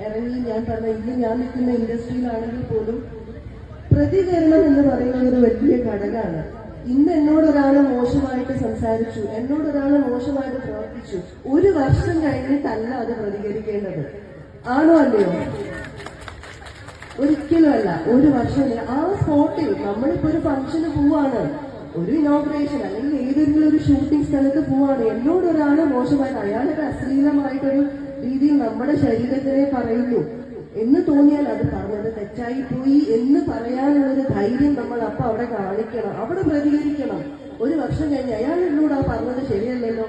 ഇറങ്ങി ഞാൻ പറഞ്ഞ ഇന്ന് ഞാൻ നിൽക്കുന്ന ഇൻഡസ്ട്രിയിലാണെങ്കിൽ പോലും പ്രതികരണം എന്ന് പറയുന്ന ഒരു വലിയ ഘടകമാണ്. ഇന്ന് എന്നോടൊരാൾ മോശമായിട്ട് സംസാരിച്ചു, എന്നോടൊരാൾ മോശമായിട്ട് പ്രവർത്തിച്ചു, ഒരു വർഷം കഴിഞ്ഞിട്ടല്ല അത് പ്രതികരിക്കേണ്ടത്. ആണോ അല്ലയോ? ഒരിക്കലും അല്ല. ഒരു വർഷം ആ സ്പോട്ടിൽ നമ്മളിപ്പോ ഒരു ഫംഗ്ഷന് പോവാണ്, ഒരു ഇനോഗ്രേഷൻ അല്ലെങ്കിൽ ഏതെങ്കിലും ഒരു ഷൂട്ടിംഗ് സ്ഥലത്ത് പോവാണ്, എന്നോടൊരാൾ മോശമായിട്ട് അയാളൊരു അശ്ലീലമായിട്ടൊരു രീതിയിൽ നമ്മുടെ ശരീരത്തിനെ പറയുന്നു എന്ന് തോന്നിയാൽ അത് പറഞ്ഞത് തെറ്റായി പോയി എന്ന് പറയാനുള്ളൊരു ധൈര്യം നമ്മൾ അപ്പൊ അവിടെ കാണിക്കണം, അവിടെ പ്രതികരിക്കണം. ഒരു വർഷം കഴിഞ്ഞ് അയാൾ എന്നോട് ആ പറഞ്ഞത് ശരിയല്ലല്ലോ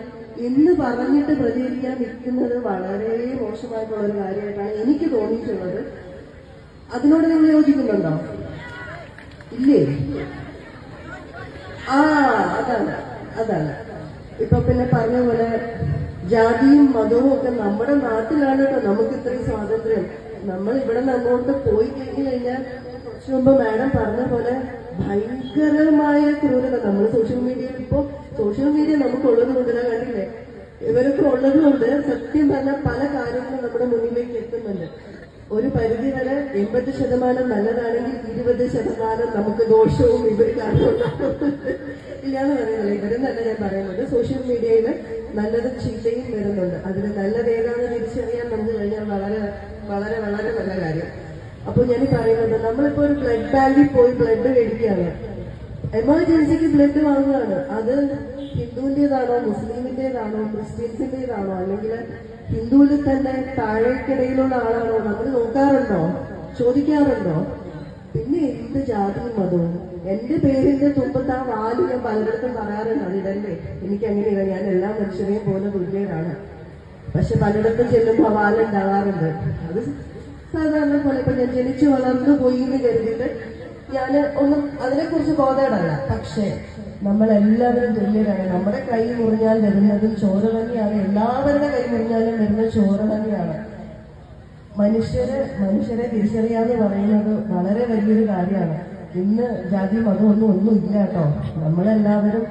എന്ന് പറഞ്ഞിട്ട് പ്രതികരിക്കാൻ നിൽക്കുന്നത് വളരെ മോശമായിട്ടുള്ളൊരു കാര്യമായിട്ടാണ് എനിക്ക് തോന്നിയിട്ടുള്ളത്. അതിനോട് നിങ്ങൾ യോജിക്കുന്നുണ്ടോ? ഇല്ലേ? അതാണ് ഇപ്പൊ പിന്നെ പറഞ്ഞ പോലെ ജാതിയും മതവും ഒക്കെ നമ്മുടെ നാട്ടിലാണ് കേട്ടോ നമുക്ക് ഇത്രയും സ്വാതന്ത്ര്യം. നമ്മൾ ഇവിടെ നിന്ന് അങ്ങോട്ട് പോയി കഴിഞ്ഞാൽ കുറച്ചു മുമ്പ് മാഡം പറഞ്ഞ പോലെ ഭയങ്കരമായ ക്രൂരത. നമ്മൾ സോഷ്യൽ മീഡിയ നമുക്കുള്ളത് കൊണ്ടില്ല, കണ്ടില്ലേ? ഇവരൊക്കെ ഉള്ളത് കൊണ്ട് സത്യം പറഞ്ഞാൽ പല കാര്യങ്ങളും നമ്മുടെ മുന്നിലേക്ക് എത്തുന്നുണ്ട്. ഒരു പരിധി വരെ 80% നല്ലതാണെങ്കിൽ 20% നമുക്ക് ദോഷവും ഇവർ കാരണമുണ്ടാകുന്നുണ്ട്. ഇല്ലാന്ന് പറയുന്നില്ല, ഇവരെന്നല്ല ഞാൻ പറയുന്നത്. സോഷ്യൽ മീഡിയയിൽ നല്ലതും ചീത്തയും വരുന്നുണ്ട്. അതിന് നല്ലത് ഏതാണെന്ന് തിരിച്ചറിയാൻ നമുക്ക് കഴിഞ്ഞാൽ വളരെ വളരെ വളരെ നല്ല കാര്യം. അപ്പോൾ ഞാൻ പറയുന്നത്, നമ്മളിപ്പോ ഒരു ബ്ലഡ് ബാങ്കിൽ പോയി ബ്ലഡ് മേടിക്കുകയാണ്, എമർജൻസിക്ക് ബ്ലഡ് വാങ്ങുകയാണ്. അത് ഹിന്ദുവിൻ്റെതാണോ മുസ്ലിമിൻ്റെതാണോ ക്രിസ്ത്യൻസിൻ്റെതാണോ അല്ലെങ്കിൽ ഹിന്ദുവിൽ തന്നെ താഴേക്കിടയിലുള്ള ആളാണോ നമ്മൾ നോക്കാറുണ്ടോ? ചോദിക്കാറുണ്ടോ? പിന്നെ എന്ത് ജാതിയും മതവും? എന്റെ പേരിന്റെ തുമ്പത്ത് ആ വാല് ഞാൻ പലയിടത്തും പറയാറുണ്ട്, അതിടല്ലേ. എനിക്കങ്ങനെയില്ല, ഞാൻ എല്ലാ മനുഷ്യരെയും പോലെ തുല്യരാണ്. പക്ഷെ പലയിടത്തും ചെല്ലുമ്പോൾ ആ വാലുണ്ടാവാറുണ്ട്. അത് സാധാരണ പോലെ ഇപ്പൊ ഞാൻ ജനിച്ചു വളർന്നു പോയി എന്ന് കരുതിയിട്ട് ഞാൻ ഒന്നും അതിനെക്കുറിച്ച് ബോധേടല്ല. പക്ഷേ നമ്മളെല്ലാവരും തുല്യരാണ്. നമ്മുടെ കൈ മുറിഞ്ഞാൽ വരുന്നതും ചോര തന്നെയാണ്. എല്ലാവരുടെ കൈ മുറിഞ്ഞാലും വരുന്ന ചോര തന്നെയാണ്. മനുഷ്യരെ തിരിച്ചറിയാന്ന് പറയുന്നത് വളരെ വലിയൊരു കാര്യമാണ്. ഇന്ന് ജാതി മതമൊന്നും ഇല്ല കേട്ടോ. നമ്മളെല്ലാവരും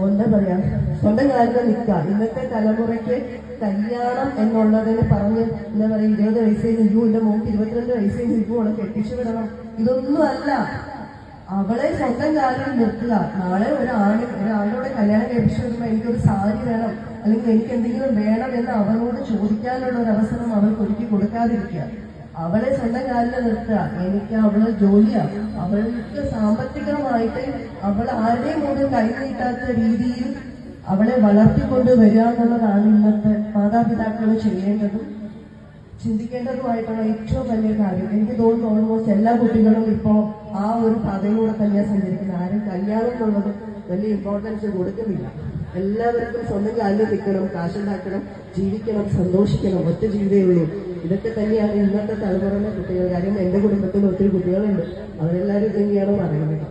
എന്താ പറയാ, സ്വന്തം കാലിൽ നിൽക്കുക. ഇന്നത്തെ തലമുറയ്ക്ക് കല്യാണം എന്നുള്ളതിന് പറഞ്ഞ് എന്താ പറയാ, 20 വയസ്സേ നിൽക്കൂ, എന്റെ മോക്ക് 22 വയസ്സേ നിൽക്കൂ, അവളെ കെട്ടിച്ചു വിടണം, ഇതൊന്നും അല്ല. അവളെ സ്വന്തം കാലിൽ നിർത്തുക. നാളെ ഒരാളോട് കല്യാണം കഴിപ്പിച്ചു വരുമ്പോൾ എനിക്കൊരു സാരി വേണം അല്ലെങ്കിൽ എനിക്ക് എന്തെങ്കിലും വേണം എന്ന് അവളോട് ചോദിക്കാനുള്ള ഒരു അവസരം അവൾക്ക് ഒരുക്കി കൊടുക്കാതിരിക്കുക. അവളെ സ്വന്തം കാലിൽ നിർത്തുക. എനിക്ക് അവള് ജോലിയാണ്, അവൾക്ക് സാമ്പത്തികമായിട്ട് അവൾ ആരുടെയും മുന്നിൽ കൈനീട്ടാത്ത രീതിയിൽ അവളെ വളർത്തിക്കൊണ്ട് വരിക എന്നുള്ളതാണ് ഇന്നത്തെ മാതാപിതാക്കൾ ചെയ്യേണ്ടതും ചിന്തിക്കേണ്ടതുമായിട്ടുള്ള ഏറ്റവും വലിയ കാര്യം. എനിക്ക് തോന്നുന്നു ഓൾമോസ്റ്റ് എല്ലാ കുട്ടികളും ഇപ്പോൾ ആ ഒരു പാതയിലൂടെ തന്നെയാണ് സഞ്ചരിക്കുന്നത്. ആരും കല്യാണം എന്നുള്ളത് വലിയ ഇമ്പോർട്ടൻസ് കൊടുക്കുന്നില്ല. എല്ലാവർക്കും സ്വന്തം കാലിൽ നിൽക്കണം, കാശുണ്ടാക്കണം, ജീവിക്കണം, സന്തോഷിക്കണം, ഒറ്റ ജീവിതമേ ഉള്ളൂ. ഇതൊക്കെ തന്നെയാണ് ഇന്നത്തെ തലമുറയിലെ കുട്ടികൾ. കാര്യം എന്റെ കുടുംബത്തിൽ ഒത്തിരി കുട്ടികളുണ്ട്, അവരെല്ലാവരും തന്നെയാണ് പറയുന്നത്.